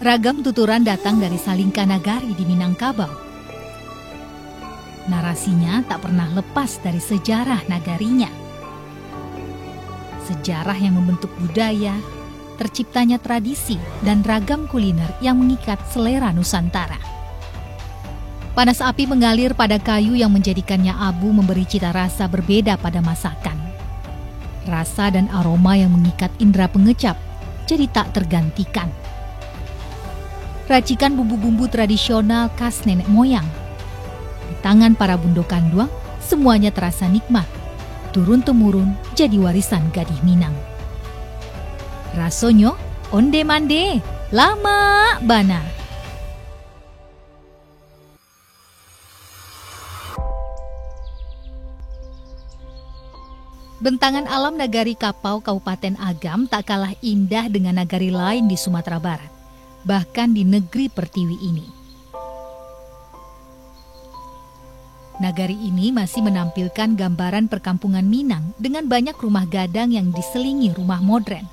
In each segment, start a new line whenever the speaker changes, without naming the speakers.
Ragam tuturan datang dari Salingka Nagari di Minangkabau. Narasinya tak pernah lepas dari sejarah nagarinya. Sejarah yang membentuk budaya, terciptanya tradisi dan ragam kuliner yang mengikat selera Nusantara. Panas api mengalir pada kayu yang menjadikannya abu memberi cita rasa berbeda pada masakan. Rasa dan aroma yang mengikat indera pengecap jadi tak tergantikan. Racikan bumbu-bumbu tradisional khas nenek moyang. Di tangan para bundo kanduang, semuanya terasa nikmat. Turun-temurun jadi warisan Gadih Minang. Rasonyo onde-mande, lama bana. Bentangan alam Nagari Kapau Kabupaten Agam tak kalah indah dengan nagari lain di Sumatera Barat, bahkan di negeri pertiwi ini. Nagari ini masih menampilkan gambaran perkampungan Minang dengan banyak rumah gadang yang diselingi rumah modern.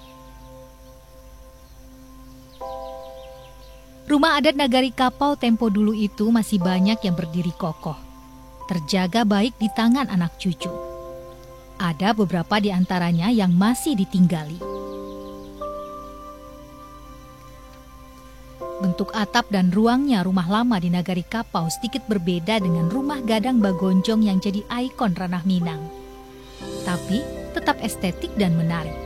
Rumah adat Nagari Kapau tempo dulu itu masih banyak yang berdiri kokoh, terjaga baik di tangan anak cucu. Ada beberapa di antaranya yang masih ditinggali. Bentuk atap dan ruangnya rumah lama di Nagari Kapau sedikit berbeda dengan rumah gadang Bagonjong yang jadi ikon ranah Minang. Tapi tetap estetik dan menarik.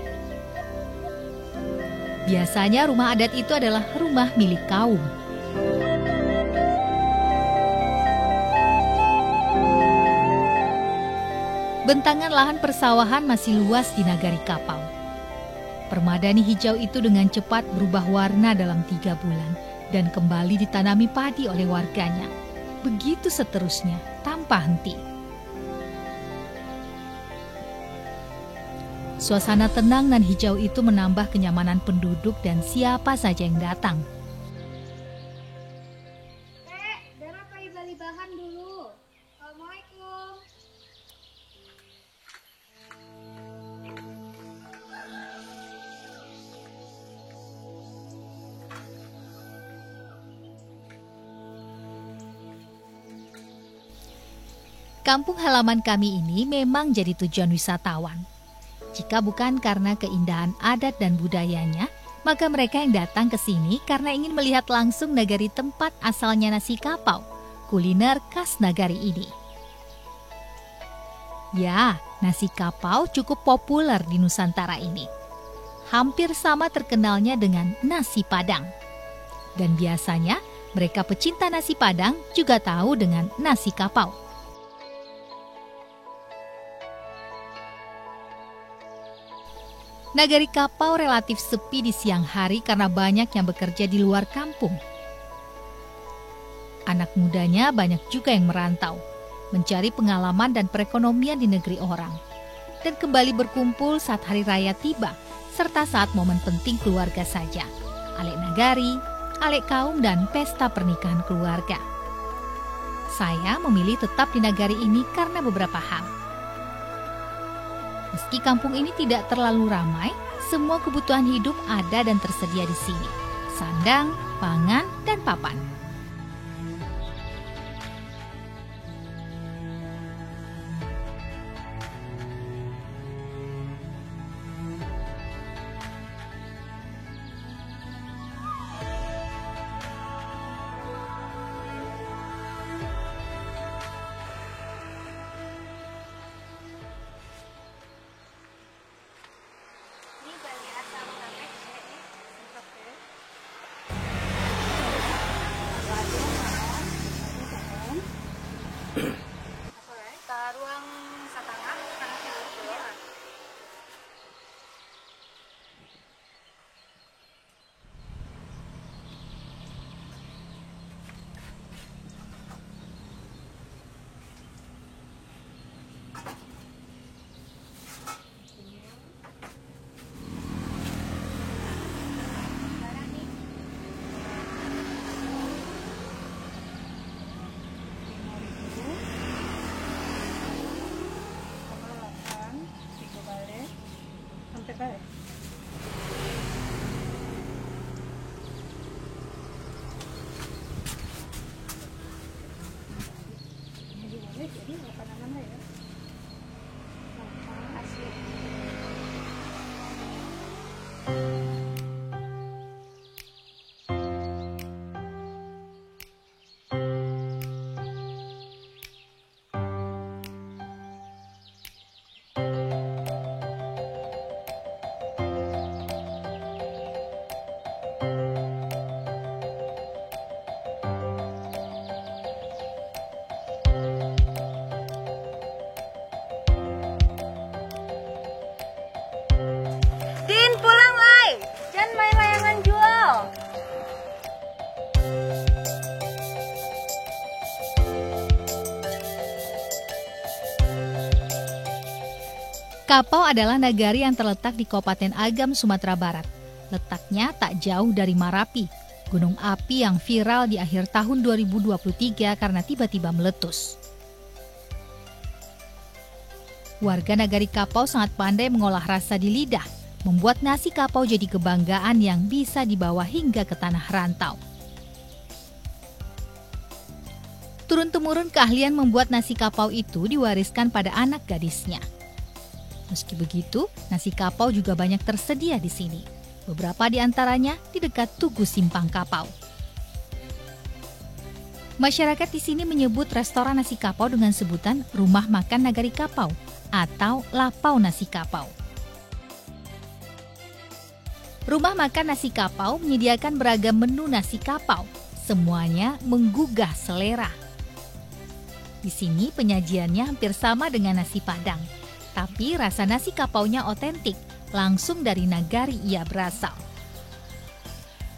Biasanya rumah adat itu adalah rumah milik kaum. Bentangan lahan persawahan masih luas di Nagari Kapau. Permadani hijau itu dengan cepat berubah warna dalam 3 bulan dan kembali ditanami padi oleh warganya. Begitu seterusnya, tanpa henti. Suasana tenang dan hijau itu menambah kenyamanan penduduk dan siapa saja yang datang.
Dara pakai beli bahan dulu. Assalamualaikum.
Kampung halaman kami ini memang jadi tujuan wisatawan. Jika bukan karena keindahan adat dan budayanya, maka mereka yang datang ke sini karena ingin melihat langsung nagari tempat asalnya nasi kapau, kuliner khas nagari ini. Ya, nasi kapau cukup populer di Nusantara ini. Hampir sama terkenalnya dengan nasi Padang. Dan biasanya mereka pecinta nasi Padang juga tahu dengan nasi kapau. Nagari Kapau relatif sepi di siang hari karena banyak yang bekerja di luar kampung. Anak mudanya banyak juga yang merantau, mencari pengalaman dan perekonomian di negeri orang, dan kembali berkumpul saat hari raya tiba, serta saat momen penting keluarga saja, alek nagari, alek kaum, dan pesta pernikahan keluarga. Saya memilih tetap di nagari ini karena beberapa hal. Meski kampung ini tidak terlalu ramai, semua kebutuhan hidup ada dan tersedia di sini. Sandang, pangan, dan papan.
Ruang setengah dulu. jadi apa namanya ya? Gampang asli.
Din, pulang, Lai. Jangan main layangan jual.
Kapau adalah nagari yang terletak di Kabupaten Agam, Sumatera Barat. Letaknya tak jauh dari Marapi, gunung api yang viral di akhir tahun 2023 karena tiba-tiba meletus. Warga nagari Kapau sangat pandai mengolah rasa di lidah, membuat nasi kapau jadi kebanggaan yang bisa dibawa hingga ke tanah rantau. Turun-temurun keahlian membuat nasi kapau itu diwariskan pada anak gadisnya. Meski begitu, nasi kapau juga banyak tersedia di sini. Beberapa di antaranya di dekat Tugu Simpang Kapau. Masyarakat di sini menyebut restoran nasi kapau dengan sebutan Rumah Makan Nagari Kapau atau Lapau Nasi Kapau. Rumah Makan Nasi Kapau menyediakan beragam menu nasi kapau. Semuanya menggugah selera. Di sini penyajiannya hampir sama dengan nasi Padang. Tapi rasa nasi kapaunya otentik, langsung dari nagari ia berasal.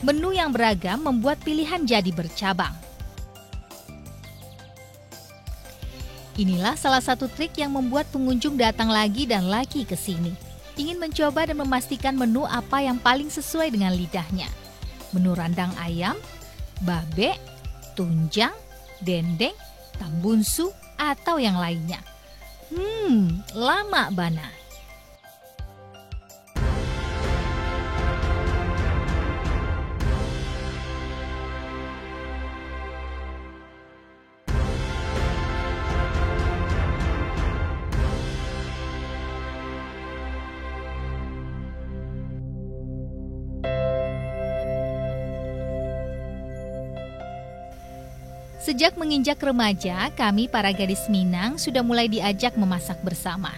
Menu yang beragam membuat pilihan jadi bercabang. Inilah salah satu trik yang membuat pengunjung datang lagi dan lagi ke sini. Ingin mencoba dan memastikan menu apa yang paling sesuai dengan lidahnya. Menu randang ayam, babe, tunjang, dendeng, tambunsu, atau yang lainnya. Lama bana. Sejak menginjak remaja, kami para gadis Minang sudah mulai diajak memasak bersama.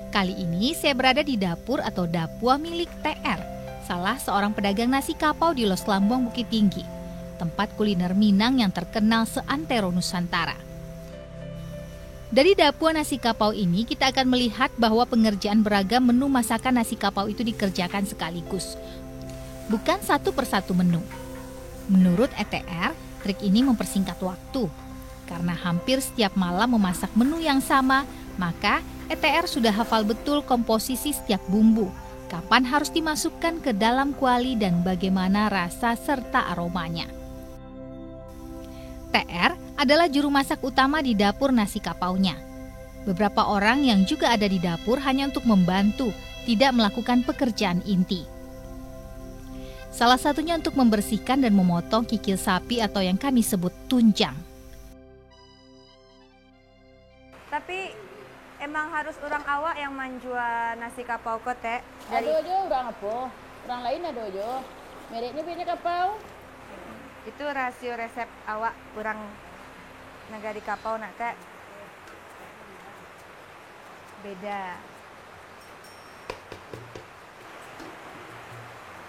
Kali ini saya berada di dapur atau dapua milik TR, salah seorang pedagang nasi kapau di Los Lambong Bukit Tinggi, tempat kuliner Minang yang terkenal seantero Nusantara. Dari dapua nasi kapau ini kita akan melihat bahwa pengerjaan beragam menu masakan nasi kapau itu dikerjakan sekaligus, bukan satu persatu menu. Menurut ETR, trik ini mempersingkat waktu. Karena hampir setiap malam memasak menu yang sama, maka ETR sudah hafal betul komposisi setiap bumbu, kapan harus dimasukkan ke dalam kuali dan bagaimana rasa serta aromanya. TR adalah juru masak utama di dapur nasi kapaunya. Beberapa orang yang juga ada di dapur hanya untuk membantu, tidak melakukan pekerjaan inti. Salah satunya untuk membersihkan dan memotong kikil sapi atau yang kami sebut tunjang.
Tapi emang harus orang awak yang menjual nasi kapau kok, Teh?
Ada aja orang apa? Orang lain ada aja. Mereknya punya kapau.
Itu rasio resep awak orang nagari kapau nak, Teh. Beda.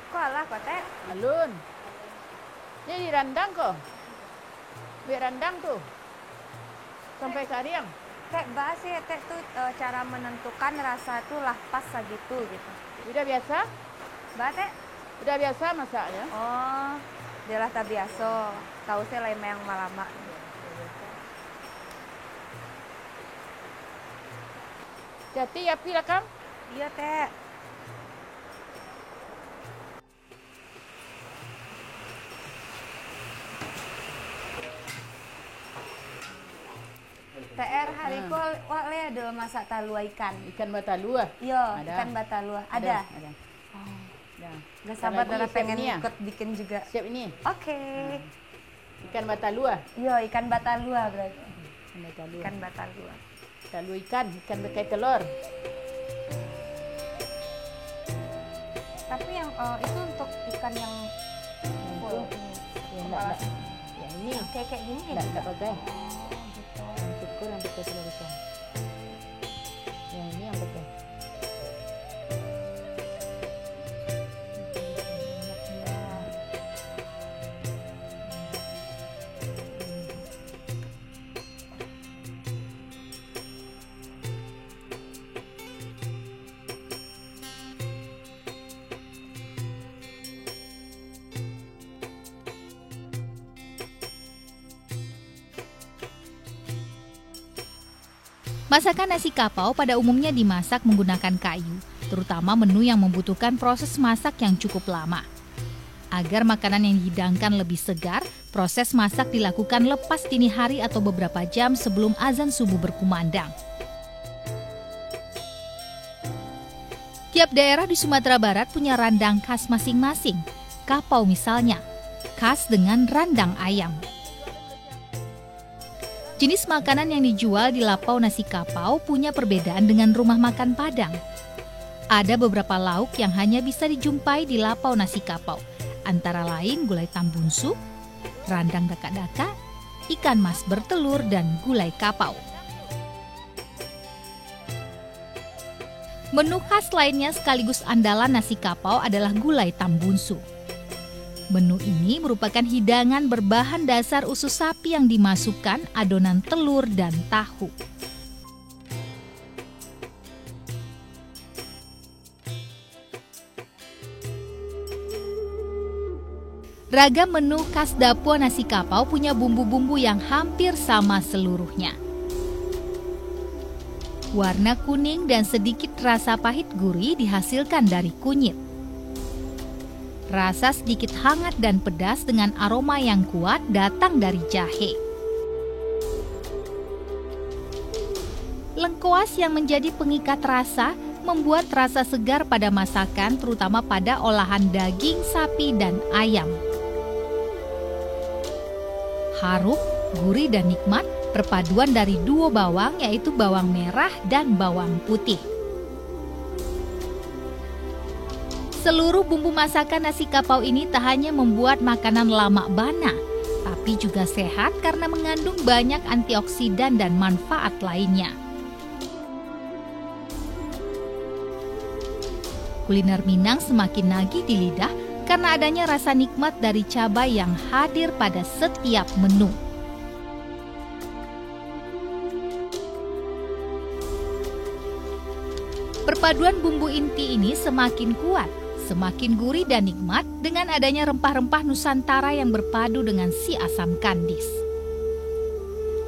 Kok alah kok, Teh?
Alun. Jadi randang kok. Biar randang tuh. Sampai kariang.
Teh, bahas sih, Teh tuh cara menentukan rasa tuh lah pas segitu gitu.
Udah biasa?
Bah, Teh?
Udah biasa masaknya.
Oh, dia lah tak biasa. Tahu saya lain yang malama.
Jadi api lah Kang.
Iya, Teh. TR hari ko wak le ada masak talua ikan.
Ikan batalua.
Iya,
Ada.
ikan batalua. Ada.
Ada.
Oh.
Ada.
Gak sabar
Apalagi
Dara pengen
siap ini ya?
ikut bikin juga.
Siap ini.
Oke.
Ikan batalua.
Yo, ikan batalua berarti.
Ikan batalua.
Ikan batalua.
Batalua ikan berkai telur.
Tapi yang itu untuk ikan yang full
Itu.
ini.
Ya, enggak. Yang ini.
Kayak gini ya?
Enggak pakai.
Oh, gitu.
Yang syukur yang pakai telur ikan. Yang ini yang pakai.
Masakan nasi kapau pada umumnya dimasak menggunakan kayu, terutama menu yang membutuhkan proses masak yang cukup lama. Agar makanan yang dihidangkan lebih segar, proses masak dilakukan lepas dini hari atau beberapa jam sebelum azan subuh berkumandang. Tiap daerah di Sumatera Barat punya randang khas masing-masing. Kapau misalnya, khas dengan randang ayam. Jenis makanan yang dijual di Lapau Nasi Kapau punya perbedaan dengan rumah makan Padang. Ada beberapa lauk yang hanya bisa dijumpai di Lapau Nasi Kapau, antara lain gulai tambunsu, randang daka-daka, ikan mas bertelur, dan gulai kapau. Menu khas lainnya sekaligus andalan nasi kapau adalah gulai tambunsu. Menu ini merupakan hidangan berbahan dasar usus sapi yang dimasukkan adonan telur dan tahu. Ragam menu khas Dapua Nasi Kapau punya bumbu-bumbu yang hampir sama seluruhnya. Warna kuning dan sedikit rasa pahit gurih dihasilkan dari kunyit. Rasa sedikit hangat dan pedas dengan aroma yang kuat datang dari jahe. Lengkuas yang menjadi pengikat rasa membuat rasa segar pada masakan, terutama pada olahan daging sapi dan ayam. Harum, gurih dan nikmat, perpaduan dari duo bawang yaitu bawang merah dan bawang putih. Seluruh bumbu masakan nasi kapau ini tak hanya membuat makanan lama bana, tapi juga sehat karena mengandung banyak antioksidan dan manfaat lainnya. Kuliner Minang semakin nagih di lidah karena adanya rasa nikmat dari cabai yang hadir pada setiap menu. Perpaduan bumbu inti ini semakin kuat, semakin gurih dan nikmat dengan adanya rempah-rempah Nusantara yang berpadu dengan si asam kandis.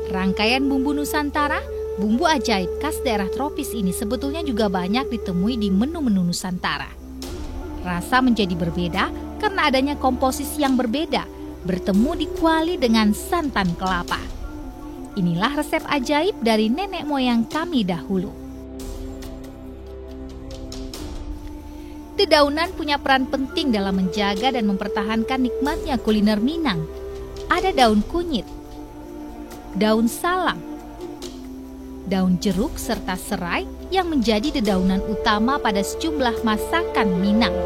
Rangkaian bumbu Nusantara, bumbu ajaib khas daerah tropis ini sebetulnya juga banyak ditemui di menu-menu Nusantara. Rasa menjadi berbeda karena adanya komposisi yang berbeda, bertemu di kuali dengan santan kelapa. Inilah resep ajaib dari nenek moyang kami dahulu. Dedaunan punya peran penting dalam menjaga dan mempertahankan nikmatnya kuliner Minang. Ada daun kunyit, daun salam, daun jeruk serta serai yang menjadi dedaunan utama pada sejumlah masakan Minang.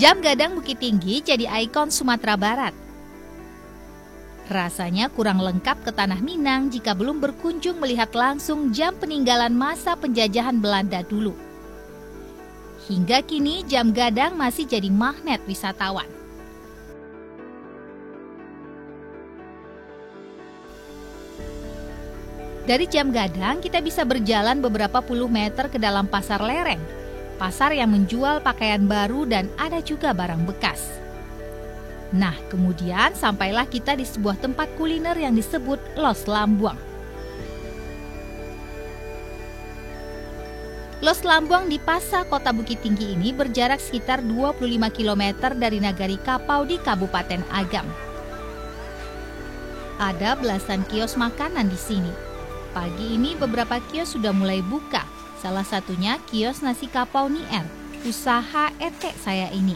Jam gadang Bukit Tinggi jadi ikon Sumatera Barat. Rasanya kurang lengkap ke tanah Minang jika belum berkunjung melihat langsung jam peninggalan masa penjajahan Belanda dulu. Hingga kini Jam Gadang masih jadi magnet wisatawan. Dari Jam Gadang kita bisa berjalan beberapa puluh meter ke dalam pasar lereng. Pasar yang menjual pakaian baru dan ada juga barang bekas. Nah, kemudian sampailah kita di sebuah tempat kuliner yang disebut Los Lambuang. Los Lambuang di Pasa, Kota Bukit Tinggi ini berjarak sekitar 25 km dari Nagari Kapau di Kabupaten Agam. Ada belasan kios makanan di sini. Pagi ini beberapa kios sudah mulai buka. Salah satunya kios nasi kapau Nier, usaha etek saya ini.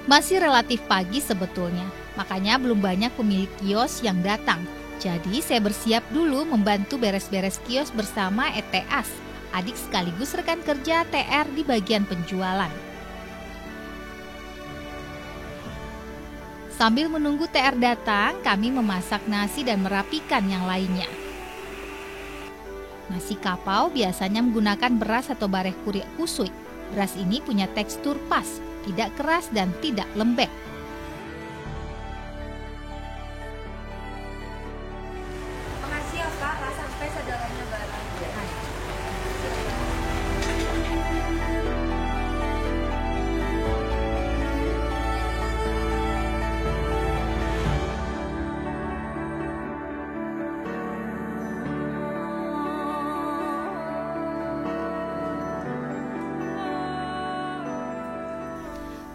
Masih relatif pagi sebetulnya, makanya belum banyak pemilik kios yang datang. Jadi saya bersiap dulu membantu beres-beres kios bersama ETAS, adik sekaligus rekan kerja TR di bagian penjualan. Sambil menunggu TR datang, kami memasak nasi dan merapikan yang lainnya. Nasi kapau biasanya menggunakan beras atau bareh kurik kusui. Beras ini punya tekstur pas, tidak keras dan tidak lembek.
Makasih ya Kak, lah sampai saudaranya bareng.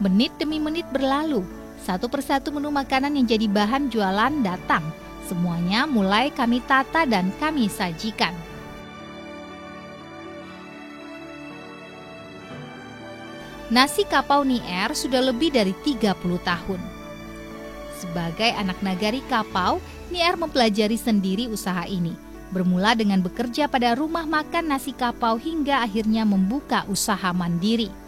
Menit demi menit berlalu, satu persatu menu makanan yang jadi bahan jualan datang. Semuanya mulai kami tata dan kami sajikan. Nasi kapau Nier sudah lebih dari 30 tahun. Sebagai anak nagari Kapau, Nier mempelajari sendiri usaha ini. Bermula dengan bekerja pada rumah makan nasi kapau hingga akhirnya membuka usaha mandiri.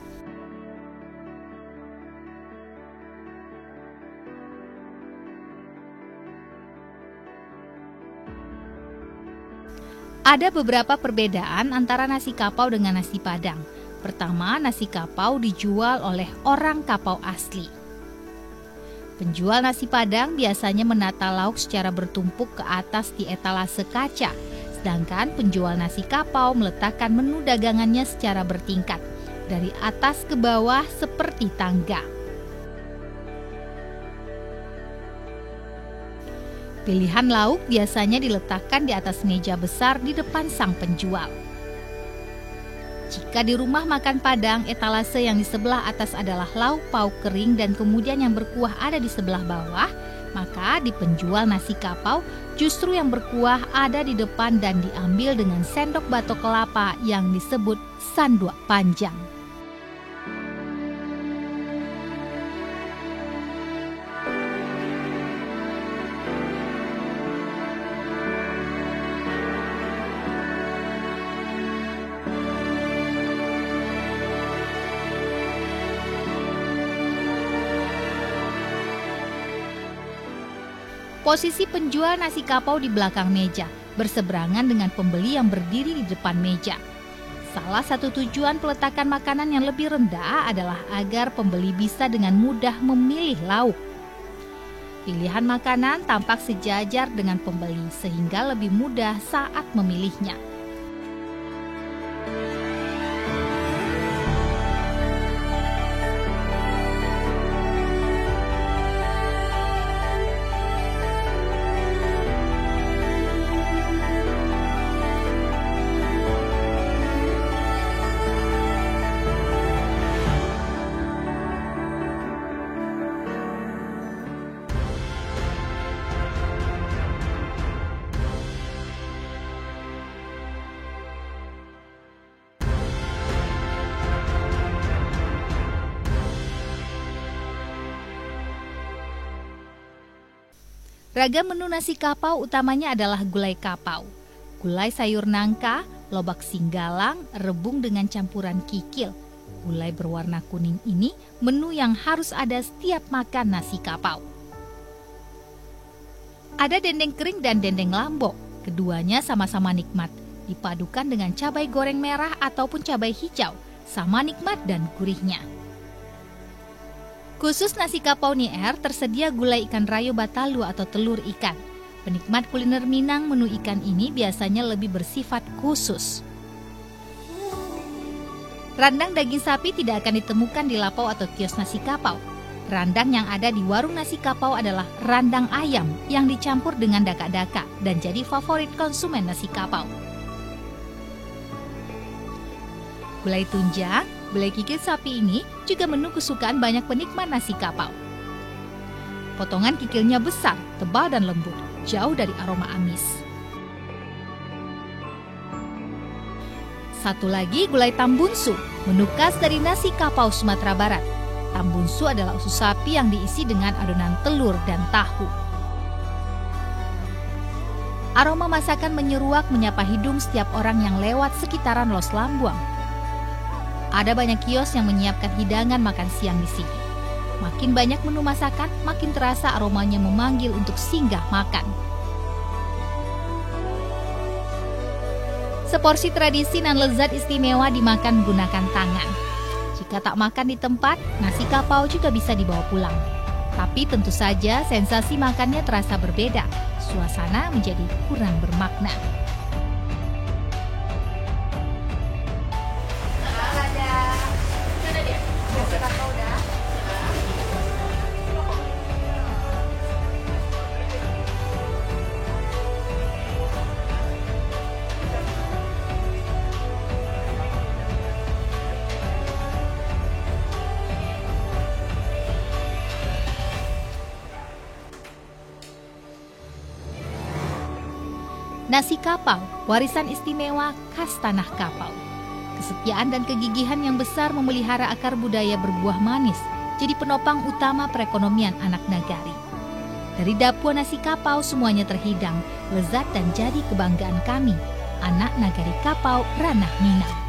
Ada beberapa perbedaan antara nasi kapau dengan nasi padang. Pertama, nasi kapau dijual oleh orang Kapau asli. Penjual nasi padang biasanya menata lauk secara bertumpuk ke atas di etalase kaca, sedangkan penjual nasi kapau meletakkan menu dagangannya secara bertingkat, dari atas ke bawah seperti tangga. Pilihan lauk biasanya diletakkan di atas meja besar di depan sang penjual. Jika di rumah makan Padang, etalase yang di sebelah atas adalah lauk pauk kering dan kemudian yang berkuah ada di sebelah bawah, maka di penjual nasi kapau justru yang berkuah ada di depan dan diambil dengan sendok batok kelapa yang disebut sandok panjang. Posisi penjual nasi kapau di belakang meja, berseberangan dengan pembeli yang berdiri di depan meja. Salah satu tujuan peletakan makanan yang lebih rendah adalah agar pembeli bisa dengan mudah memilih lauk. Pilihan makanan tampak sejajar dengan pembeli sehingga lebih mudah saat memilihnya. Ragam menu nasi kapau utamanya adalah gulai kapau, gulai sayur nangka, lobak singgalang, rebung dengan campuran kikil. Gulai berwarna kuning ini menu yang harus ada setiap makan nasi kapau. Ada dendeng kering dan dendeng lambok. Keduanya sama-sama nikmat, dipadukan dengan cabai goreng merah ataupun cabai hijau, sama nikmat dan gurihnya. Khusus nasi kapau Nier tersedia gulai ikan rayo batalu atau telur ikan. Penikmat kuliner Minang, menu ikan ini biasanya lebih bersifat khusus. Randang daging sapi tidak akan ditemukan di lapau atau kios nasi kapau. Randang yang ada di warung nasi kapau adalah randang ayam yang dicampur dengan daka-daka dan jadi favorit konsumen nasi kapau. Gulai tunjang, gulai kikil sapi ini juga menu kesukaan banyak penikmat nasi kapau. Potongan kikilnya besar, tebal dan lembut, jauh dari aroma amis. Satu lagi gulai tambunsu, menu khas dari nasi kapau Sumatera Barat. Tambunsu adalah usus sapi yang diisi dengan adonan telur dan tahu. Aroma masakan menyeruak menyapa hidung setiap orang yang lewat sekitaran Los Lambuang. Ada banyak kios yang menyiapkan hidangan makan siang di sini. Makin banyak menu masakan, makin terasa aromanya memanggil untuk singgah makan. Seporsi tradisi dan lezat istimewa dimakan menggunakan tangan. Jika tak makan di tempat, nasi kapau juga bisa dibawa pulang. Tapi tentu saja sensasi makannya terasa berbeda. Suasana menjadi kurang bermakna. Nasi kapau, warisan istimewa khas tanah kapau. Kesetiaan dan kegigihan yang besar memelihara akar budaya berbuah manis, jadi penopang utama perekonomian anak nagari. Dari dapur nasi kapau semuanya terhidang, lezat dan jadi kebanggaan kami, anak nagari kapau Ranah Minang.